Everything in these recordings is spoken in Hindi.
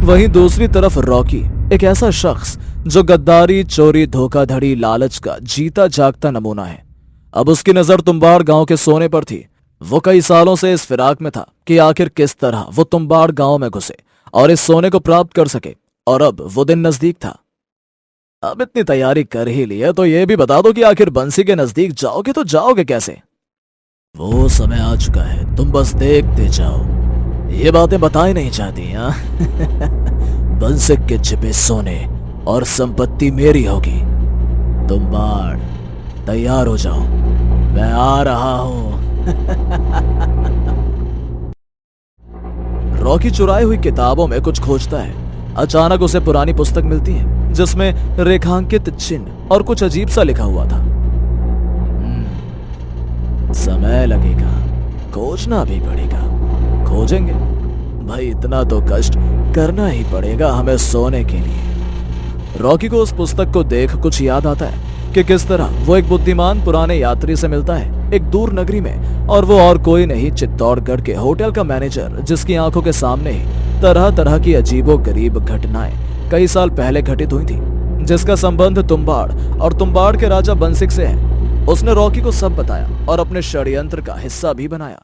वहीं दूसरी तरफ रॉकी, एक ऐसा शख्स जो गद्दारी, चोरी, धोखाधड़ी, लालच का जीता जागता नमूना है। अब उसकी नजर तुम्बाड़ गांव के सोने पर थी। वो कई सालों से इस फिराक में था कि आखिर किस तरह वो तुम्बाड़ गांव में घुसे और इस सोने को प्राप्त कर सके, और अब वो दिन नजदीक था। अब इतनी तैयारी कर ही ली है तो ये भी बता दो कि आखिर बंसी के नजदीक जाओगे तो जाओगे कैसे? वो समय आ चुका है, तुम बस देखते जाओ। ये बातें बताई नहीं चाहती, हाँ? बंसिक के छिपे सोने और संपत्ति मेरी होगी। तुम बाढ़ तैयार हो जाओ, मैं आ रहा हूं। रॉकी चुराई हुई किताबों में कुछ खोजता है। अचानक उसे पुरानी पुस्तक मिलती है जिसमें रेखांकित चिन्ह और कुछ अजीब सा लिखा हुआ था। समय लगेगा, खोजना भी पड़ेगा। खोजेंगे भाई, इतना तो कष्ट करना ही पड़ेगा हमें सोने के लिए। रॉकी को उस पुस्तक को देख कुछ याद आता है कि किस तरह वो एक बुद्धिमान पुराने यात्री से मिलता है एक दूर नगरी में, और वो और कोई नहीं, चित्तौड़गढ़ के होटल का मैनेजर, जिसकी आंखों के सामने ही तरह तरह की अजीबो गरीब घटनाएं कई साल पहले घटित हुई थी, जिसका संबंध तुम्बाड़ और तुम्बाड़ के राजा बंसिक से है। उसने रॉकी को सब बताया और अपने षड्यंत्र का हिस्सा भी बनाया।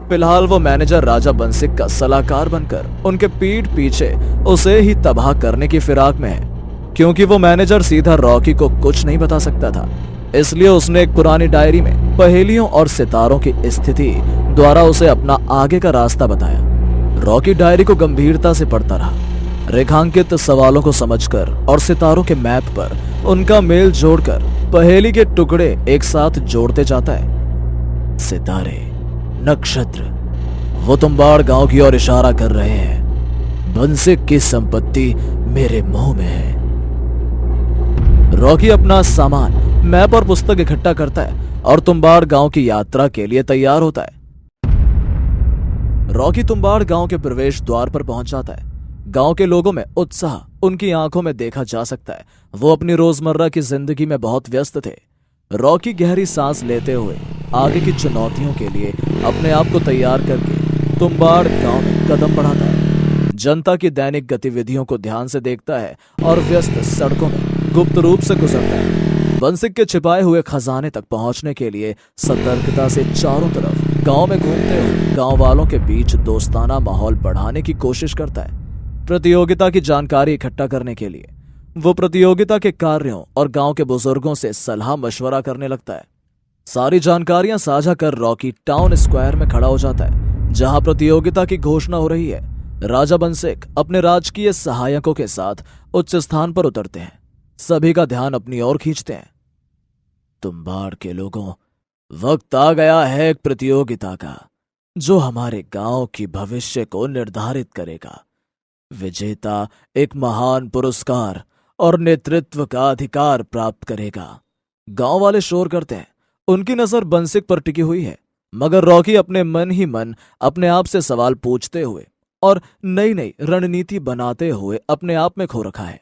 फिलहाल वो मैनेजर राजा बंसिक का सलाहकार बनकर उनके पीठ पीछे उसे ही तबाह करने की फिराक में है। क्योंकि वो मैनेजर सीधा रॉकी को कुछ नहीं बता सकता था, इसलिए उसने एक पुरानी डायरी में पहेलियों और सितारों की स्थिति द्वारा उसे अपना आगे का रास्ता बताया। रॉकी डायरी को गंभीरता से पढ़ता रहा, रेखांकित सवालों को समझकर और सितारों के मैप पर उनका मेल जोड़कर पहेली के टुकड़े एक साथ जोड़ते जाता है। सितारे, नक्षत्र, वो तुम्बाड़ गांव की ओर इशारा कर रहे हैं। बंसिक की संपत्ति मेरे मुंह में है। रॉकी अपना सामान, मैप और पुस्तक इकट्ठा करता है और तुम्बाड़ गांव की यात्रा के लिए तैयार होता है। रॉकी तुम्बाड़ गांव के प्रवेश द्वार पर पहुंच जाता है। गांव के लोगों में उत्साह उनकी आंखों में देखा जा सकता है। वो अपनी रोजमर्रा की जिंदगी में बहुत व्यस्त थे। रॉकी गहरी सांस लेते हुए आगे की चुनौतियों के लिए अपने आप को तैयार करके तुम्बाड़ गांव में कदम बढ़ाता है। जनता की दैनिक गतिविधियों को ध्यान से देखता है और व्यस्त सड़कों में गुप्त रूप से गुजरता है। बंसिक के छिपाए हुए खजाने तक पहुंचने के लिए सतर्कता से चारों तरफ गांव में घूमते हुए गांव वालों के बीच दोस्ताना माहौल बढ़ाने की कोशिश करता है। प्रतियोगिता की जानकारी इकट्ठा करने के लिए वो प्रतियोगिता के कार्यों और गांव के बुजुर्गों से सलाह मशवरा करने लगता है। सारी जानकारियां साझा कर रॉकी टाउन स्क्वायर में खड़ा हो जाता है, जहां प्रतियोगिता की घोषणा हो रही है। राजा बंसिक अपने राजकीय सहायकों के साथ उच्च स्थान पर उतरते हैं। सभी का ध्यान अपनी ओर खींचते हैं। तुम्बाड़ के लोगों, वक्त आ गया है एक प्रतियोगिता का जो हमारे गांव की भविष्य को निर्धारित करेगा। विजेता एक महान पुरस्कार और नेतृत्व का अधिकार प्राप्त करेगा। गांव वाले शोर करते हैं। उनकी नजर बंसिक पर टिकी हुई है, मगर रॉकी अपने मन ही मन अपने आप से सवाल पूछते हुए और नई नई रणनीति बनाते हुए अपने आप में खो रखा है।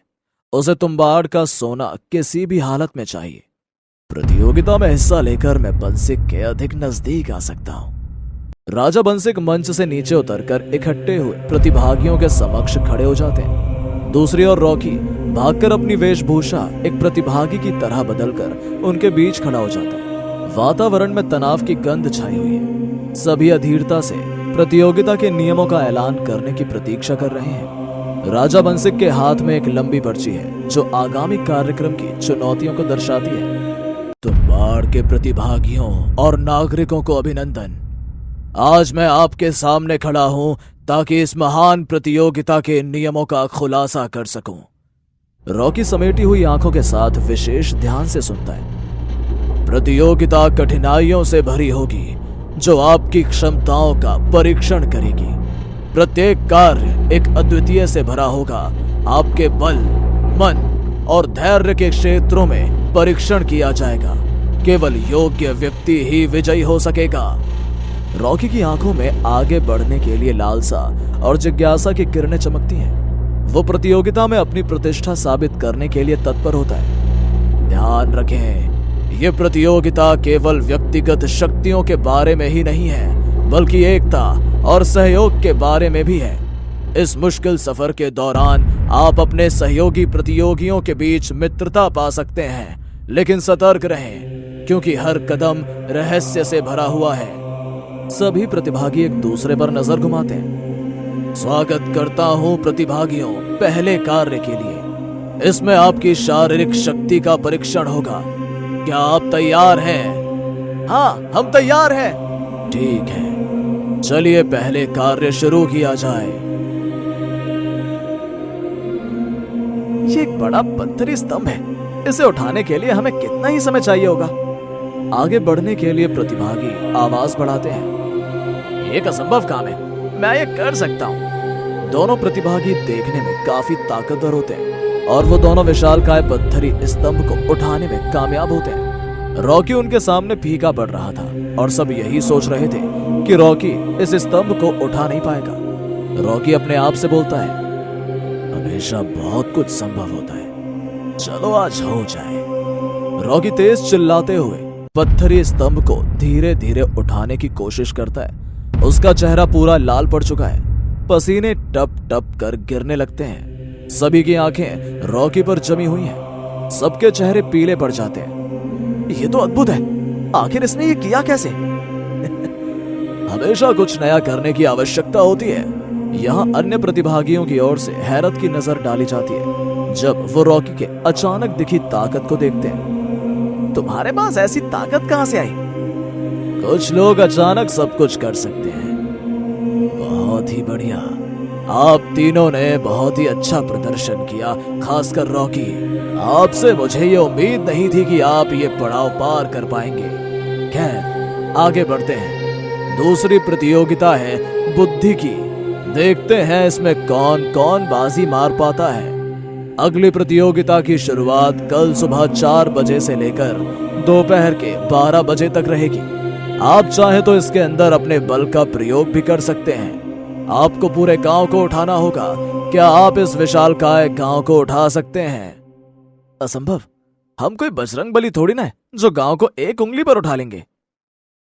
उसे तुम्बाड़ का सोना किसी भी हालत में चाहिए। प्रतियोगिता में हिस्सा लेकर मैं बंसिक के अधिक नजदीक आ सकता हूं। राजा बंसिक मंच से नीचे उतरकर इकट्ठे हुए प्रतिभागियों के समक्ष खड़े हो जाते हैं। दूसरी ओर रॉकी भागकर अपनी वेशभूषा एक प्रतिभागी की तरह बदलकर उनके बीच खड़ा हो जाता है। वातावरण में तनाव की गंध छाई हुई है। सभी अधीरता से प्रतियोगिता के नियमों का ऐलान करने की प्रतीक्षा कर रहे हैं। राजा बंसिक के हाथ में एक लंबी पर्ची है जो आगामी कार्यक्रम की चुनौतियों को दर्शाती है। तुम्बाड़ के प्रतिभागियों और नागरिकों को अभिनंदन। आज मैं आपके सामने खड़ा हूं ताकि इस महान प्रतियोगिता के नियमों का खुलासा कर सकूं। रॉकी समेटी हुई आंखों के साथ विशेष ध्यान से सुनता है। प्रतियोगिता कठिनाइयों से भरी होगी जो आपकी क्षमताओं का परीक्षण करेगी। प्रत्येक कार्य एक अद्वितीय से भरा होगा। आपके बल, मन और धैर्य के क्षेत्रों में परीक्षण किया जाएगा। केवल योग्य व्यक्ति ही विजयी हो सकेगा। रॉकी की आंखों में आगे बढ़ने के लिए लालसा और जिज्ञासा की किरणें चमकती हैं। वो प्रतियोगिता में अपनी प्रतिष्ठा साबित करने के लिए तत्पर होता है। ध्यान रखें, ये प्रतियोगिता केवल व्यक्तिगत शक्तियों के बारे में ही नहीं है, बल्कि एकता और सहयोग के बारे में भी है। इस मुश्किल सफर के दौरान आप अपने सहयोगी प्रतियोगियों के बीच मित्रता पा सकते हैं, लेकिन सतर्क रहें क्योंकि हर कदम रहस्य से भरा हुआ है। सभी प्रतिभागी एक दूसरे पर नजर घुमाते हैं। स्वागत करता हूं प्रतिभागियों पहले कार्य के लिए। इसमें आपकी शारीरिक शक्ति का परीक्षण होगा। क्या आप तैयार हैं? हाँ, हम तैयार हैं। ठीक है, चलिए पहले कार्य शुरू किया जाए। ये एक बड़ा पत्थरी स्तंभ है, इसे उठाने के लिए हमें कितना ही समय चाहिए होगा? आगे बढ़ने के लिए प्रतिभागी आवाज बढ़ाते हैं। एक असंभव काम है, मैं ये कर सकता हूँ। दोनों प्रतिभागी देखने में काफी ताकतवर होते हैं और वो दोनों विशालकाय पत्थरी स्तंभ को उठाने में कामयाब होते हैं। रॉकी उनके सामने फीका पड़ रहा था और सब यही सोच रहे थे कि रॉकी इस स्तंभ को उठा नहीं पाएगा। रॉकी अपने आप से बोलता है, हमेशा बहुत कुछ संभव होता है, चलो आज हो जाए। रॉकी तेज चिल्लाते हुए पत्थरी स्तंभ को धीरे धीरे उठाने की कोशिश करता है। उसका चेहरा पूरा लाल पड़ चुका है, पसीने टप टप कर गिरने लगते हैं। सभी की आंखें रॉकी पर जमी हुई हैं, सबके चेहरे पीले पड़ जाते हैं। ये तो अद्भुत है, आखिर इसने ये किया कैसे? हमेशा कुछ नया करने की आवश्यकता होती है। यहाँ अन्य प्रतिभागियों की ओर से हैरत की नजर डाली जाती है जब वो रॉकी के अचानक दिखी ताकत को देखते हैं। तुम्हारे पास ऐसी ताकत कहां से आई? कुछ लोग अचानक सब कुछ कर सकते हैं। बहुत ही बढ़िया, आप तीनों ने बहुत ही अच्छा प्रदर्शन किया, खासकर रॉकी। आपसे मुझे ये उम्मीद नहीं थी कि आप ये पड़ाव पार कर पाएंगे। खैर, आगे बढ़ते हैं। दूसरी प्रतियोगिता है बुद्धि की। देखते हैं इसमें कौन कौन बाजी मार पाता है। अगली प्रतियोगिता की शुरुआत कल सुबह 4 बजे से लेकर दोपहर के 12 बजे तक रहेगी। आप चाहे तो इसके अंदर अपने बल का प्रयोग भी कर सकते हैं। आपको पूरे गांव को उठाना होगा। क्या आप इस विशालकाय गांव को उठा सकते हैं? असंभव, हम कोई बजरंग बली थोड़ी ना है जो गांव को एक उंगली पर उठा लेंगे।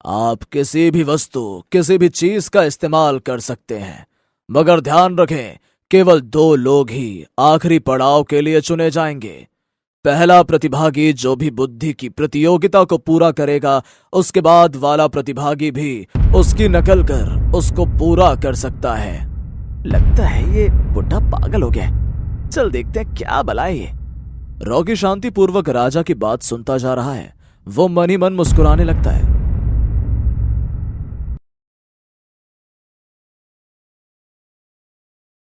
आप किसी भी वस्तु, किसी भी चीज का इस्तेमाल कर सकते हैं, मगर ध्यान रखें केवल 2 लोग ही आखिरी पड़ाव के लिए चुने जाएंगे। पहला प्रतिभागी जो भी बुद्धि की प्रतियोगिता को पूरा करेगा, उसके बाद वाला प्रतिभागी भी उसकी नकल कर उसको पूरा कर सकता है। लगता है ये बुढ़ा पागल हो गया। चल देखते हैं क्या भला है ये। रॉकी शांतिपूर्वक राजा की बात सुनता जा रहा है। वो मन ही मन मुस्कुराने लगता है।